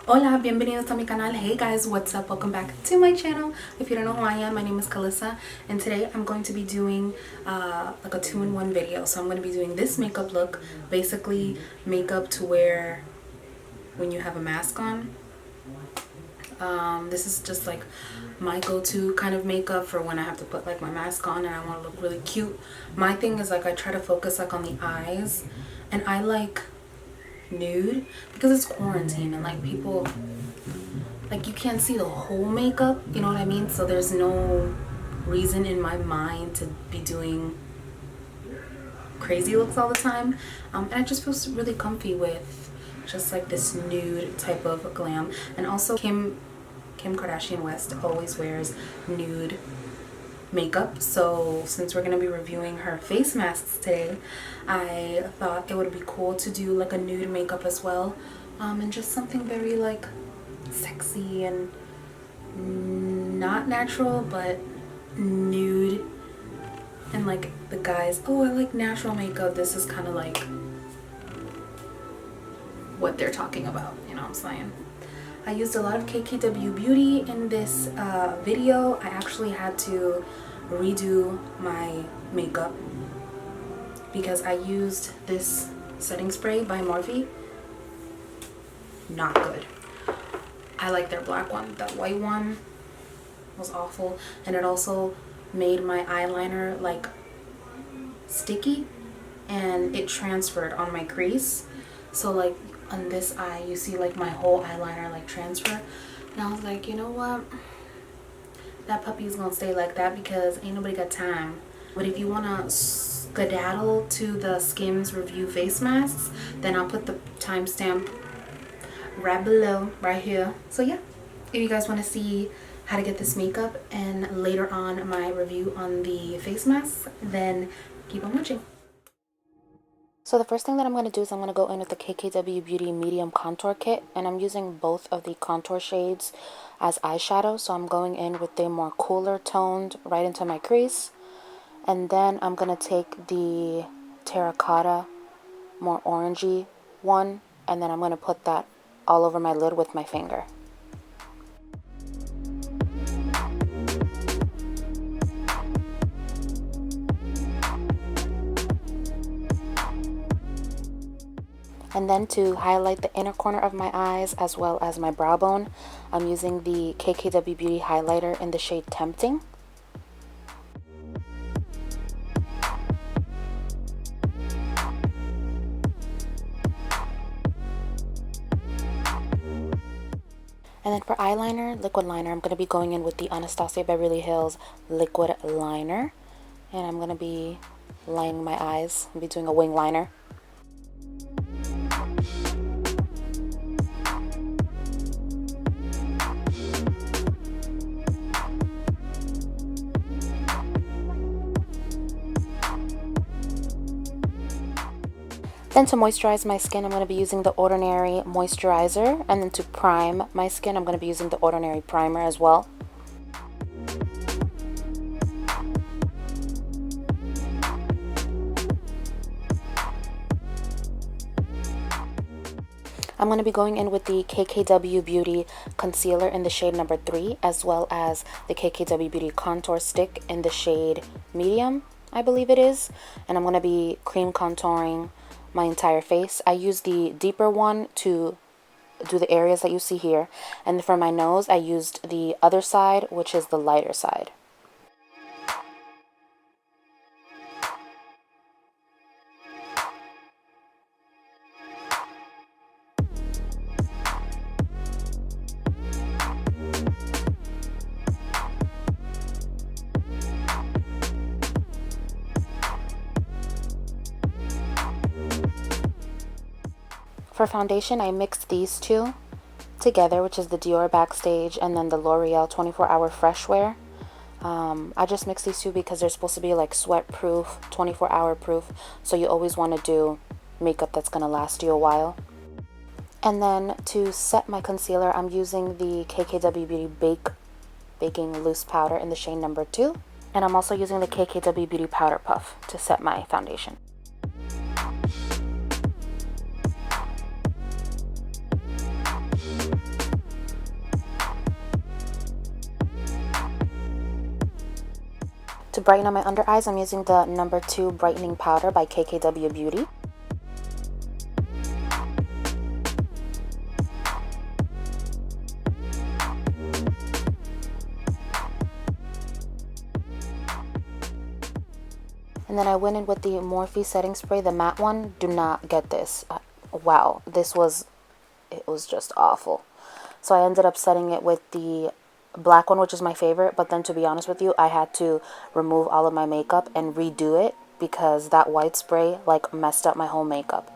Hola, bienvenidos a mi canal. Hey guys, what's up? Welcome back to my channel. If you don't know who I am, my name is Kalissa, and today I'm going to be doing like a 2-in-1 video. So I'm going to be doing this makeup look, basically makeup to wear when you have a mask on. This is just like my go-to kind of makeup for when I have to put like my mask on and I want to look really cute. My thing is like I try to focus like on the eyes, and I like nude because it's quarantine and like people, like you can't see the whole makeup, you know what I mean? So there's no reason in my mind to be doing crazy looks all the time, and I just feel really comfy with just like this nude type of glam. And also Kim Kardashian West always wears nude makeup, so since we're going to be reviewing her face masks today, I thought it would be cool to do like a nude makeup as well, and just something very like sexy and not natural but nude. And like the guys, oh, I like natural makeup, this is kind of like what they're talking about, you know what I'm saying? I used a lot of KKW Beauty in this video. I actually had to redo my makeup because I used this setting spray by Morphe. Not good. I like their black one. That white one was awful, and it also made my eyeliner like sticky and it transferred on my crease. So like on this eye you see like my whole eyeliner like transfer, and I was like, you know what, that puppy's gonna stay like that because ain't nobody got time. But if you want to skedaddle to the SKIMS review face masks, then I'll put the timestamp right below, right here. So yeah, if you guys want to see how to get this makeup and later on my review on the face masks, then keep on watching. So the first thing that I'm going to do is I'm going to go in with the KKW Beauty Medium Contour Kit, and I'm using both of the contour shades as eyeshadow. So I'm going in with the more cooler toned right into my crease, and then I'm going to take the terracotta, more orangey one, and then I'm going to put that all over my lid with my finger. And then to highlight the inner corner of my eyes as well as my brow bone, I'm using the KKW Beauty highlighter in the shade Tempting. And then for eyeliner, liquid liner, I'm going to be going in with the Anastasia Beverly Hills liquid liner, and I'm going to be lining my eyes. I'll be doing a wing liner. Then to moisturize my skin, I'm going to be using the Ordinary moisturizer, and then to prime my skin, I'm going to be using the Ordinary primer as well. I'm going to be going in with the KKW Beauty Concealer in the shade number 3, as well as the KKW Beauty Contour Stick in the shade Medium, I believe it is. And I'm going to be cream contouring my entire face. I use the deeper one to do the areas that you see here, and for my nose I used the other side, which is the lighter side. For foundation, I mixed these two together, which is the Dior Backstage and then the Loreal 24-hour Freshwear. I just mixed these two because they're supposed to be like sweat proof, 24-hour proof, so you always want to do makeup that's going to last you a while. And then to set my concealer, I'm using the KKW Beauty Bake Baking Loose Powder in the shade number 2. And I'm also using the KKW Beauty Powder Puff to set my foundation. To brighten up my under eyes, I'm using the number 2 brightening powder by KKW Beauty. And then I went in with the Morphe setting spray, the matte one. Do not get this. Wow, it was just awful. So I ended up setting it with the black one, which is my favorite. But then to be honest with you, I had to remove all of my makeup and redo it because that white spray like messed up my whole makeup.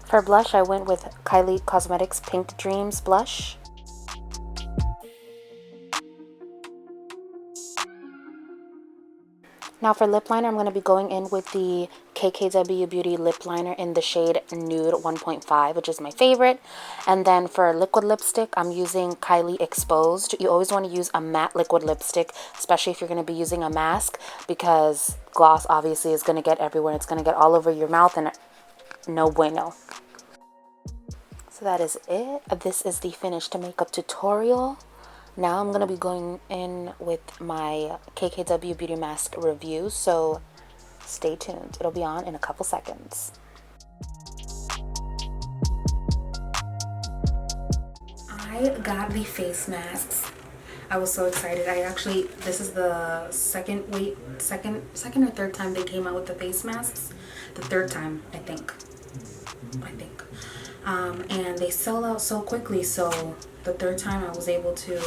For blush, I went with Kylie Cosmetics Pink Dreams blush. Now for lip liner, I'm going to be going in with the KKW Beauty lip liner in the shade Nude 1.5, which is my favorite. And then for liquid lipstick, I'm using Kylie Exposed. You always want to use a matte liquid lipstick, especially if you're going to be using a mask, because gloss obviously is going to get everywhere. It's going to get all over your mouth and no bueno. So that is it. This is the finished makeup tutorial. Now I'm going to be going in with my KKW Beauty Mask review, so stay tuned. It'll be on in a couple seconds. I got the face masks. I was so excited. This is the second or third time they came out with the face masks. The third time, I think. And they sell out so quickly, so the third time I was able to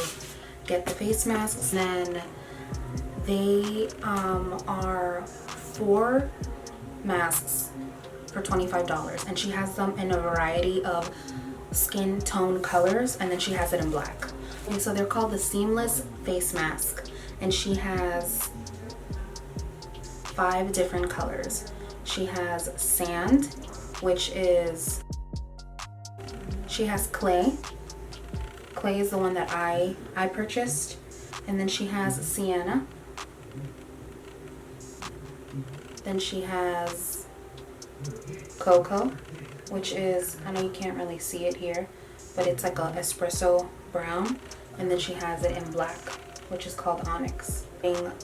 get the face masks. Then they are 4 masks for $25, and she has them in a variety of skin tone colors, and then she has it in black. Okay, so they're called the Seamless Face Mask, and she has 5 different colors. She has sand, which is, she has clay. Clay is the one that I purchased. And then she has sienna. Then she has cocoa, which is, I know you can't really see it here, but it's like a espresso brown. And then she has it in black, which is called Onyx.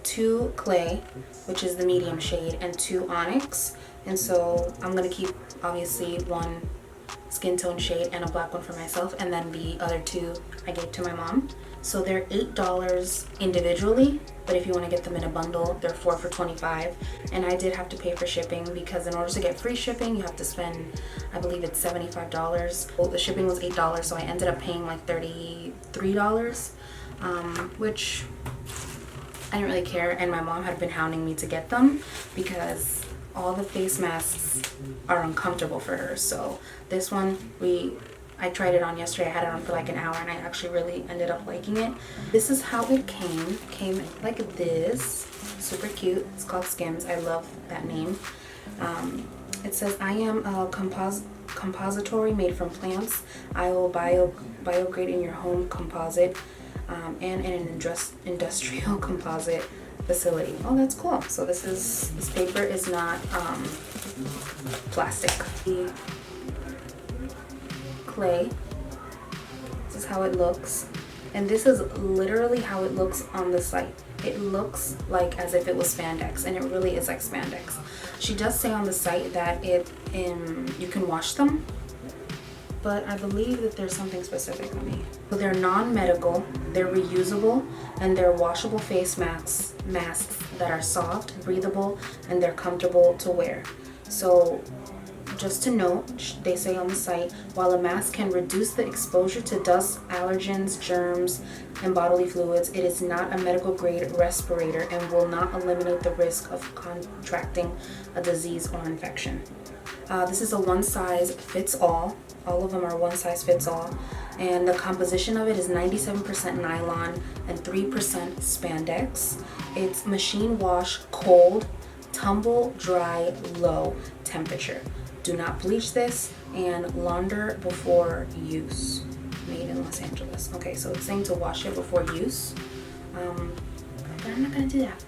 2 clay, which is the medium shade, and 2 onyx. And so I'm gonna keep obviously 1 skin tone shade and a black one for myself, and then the other 2 I gave to my mom. So they're $8 individually, but if you want to get them in a bundle, they're 4 for $25. And I did have to pay for shipping, because in order to get free shipping, you have to spend, I believe it's $75. Well, the shipping was $8, so I ended up paying like $33, which I didn't really care. And my mom had been hounding me to get them because all the face masks are uncomfortable for her. So this one, I tried it on yesterday. I had it on for like an hour, and I actually really ended up liking it. This is how it came like this. Super cute. It's called SKIMS. I love that name. It says, I am a compository made from plants. I will biodegrade in your home composite and in an industrial composite facility. Oh, that's cool. So this paper is not plastic. The clay, this is how it looks, and this is literally how it looks on the site. It looks like as if it was spandex, and it really is like spandex. She does say on the site that you can wash them, but I believe that there's something specific on me. So they're non-medical, they're reusable, and they're washable face masks that are soft, breathable, and they're comfortable to wear. So just to note, they say on the site, while a mask can reduce the exposure to dust, allergens, germs, and bodily fluids, it is not a medical grade respirator and will not eliminate the risk of contracting a disease or infection. This is a one size fits all. All of them are one size fits all. And the composition of it is 97% nylon and 3% spandex. It's machine wash, cold, tumble dry, low temperature. Do not bleach this, and launder before use. Made in Los Angeles. Okay, so it's saying to wash it before use, but I'm not gonna do that.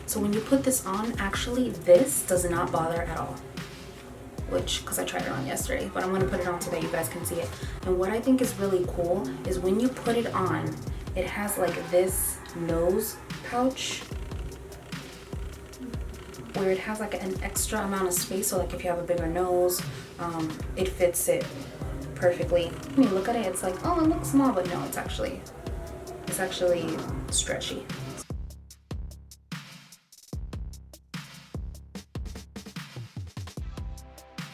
So when you put this on, actually this does not bother at all. which, because I tried it on yesterday, but I'm going to put it on today, you guys can see it. And what I think is really cool is when you put it on, it has like this nose pouch where it has like an extra amount of space, so like if you have a bigger nose, it fits it perfectly. When you look at it, it's like, oh, it looks small, but no, it's actually stretchy.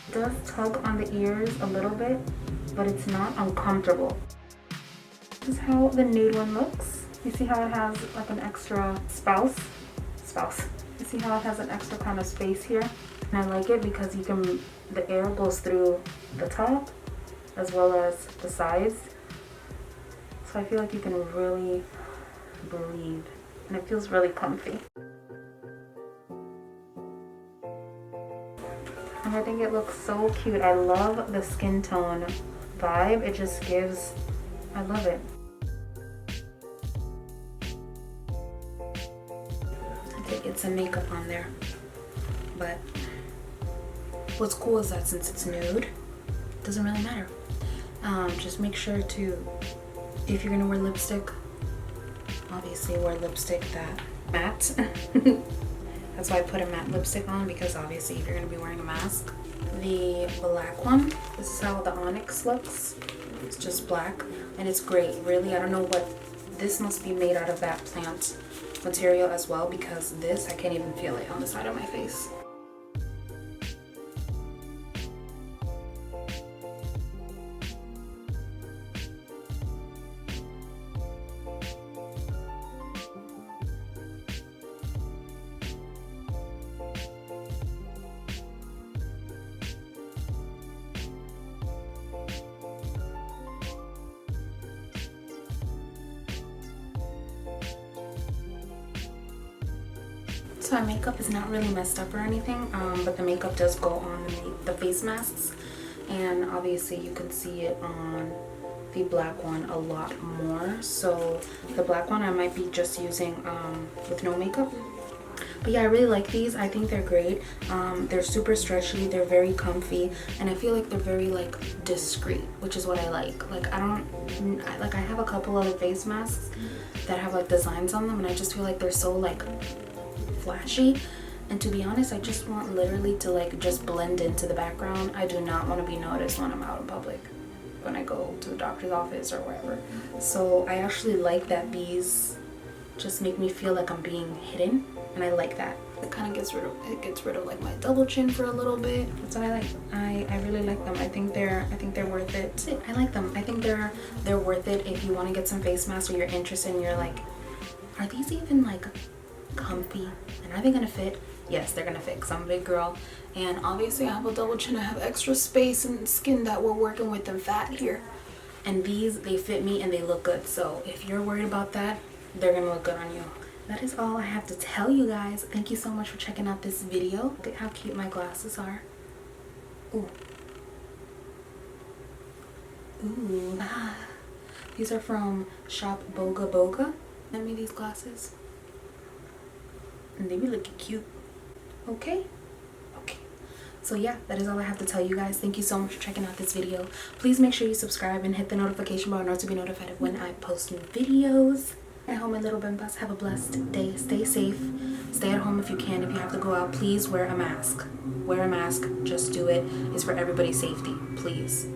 It does tug on the ears a little bit, but it's not uncomfortable. This is how the nude one looks. You see how it has like an extra spouse. You see how it has an extra kind of space here? And I like it because the air goes through the top as well as the sides. So I feel like you can really breathe and it feels really comfy. And I think it looks so cute. I love the skin tone vibe. It just gives, I love it. I did get some makeup on there, but what's cool is that since it's nude, it doesn't really matter. Just make sure to, if you're gonna wear lipstick, obviously wear lipstick that matte. That's why I put a matte lipstick on, because obviously if you're gonna be wearing a mask. The black one, this is how the Onyx looks. It's just black and it's great. Really, I don't know what, this must be made out of that plant material as well, because this, I can't even feel it on the side of my face. So my makeup is not really messed up or anything, but the makeup does go on the face masks, and obviously you can see it on the black one a lot more. So the black one I might be just using with no makeup. But yeah, I really like these. I think they're great. They're super stretchy, they're very comfy, and I feel like they're very like discreet, which is what I like. Like I have a couple other face masks that have like designs on them, and I just feel like they're so like flashy, and to be honest, I just want literally to like just blend into the background. I do not want to be noticed when I'm out in public, when I go to the doctor's office or wherever. So I actually like that these just make me feel like I'm being hidden, and I like that. It kind of gets rid of like my double chin for a little bit. That's what I like. I really like them. I think they're worth it. I like them. I think they're worth it if you want to get some face masks or you're interested and you're like, are these even like comfy and are they gonna fit? Yes, they're gonna fit because I'm a big girl, and obviously I have a double chin. I have extra space and skin that we're working with and fat here, and these, they fit me and they look good. So if you're worried about that, they're gonna look good on you. That is all I have to tell you guys. Thank you so much for checking out this video. Look at how cute my glasses are. Ooh. Ooh. These are from Shop Boga Boga. Sent me these glasses and they be looking cute. Okay, so yeah, that is all I have to tell you guys. Thank you so much for checking out this video. Please make sure you subscribe and hit the notification bell in order to be notified of when I post new videos. I hope my little bimbas have a blessed day. Stay safe, stay at home if you can. If you have to go out, please wear a mask. Wear a mask, just do it. It's for everybody's safety, please.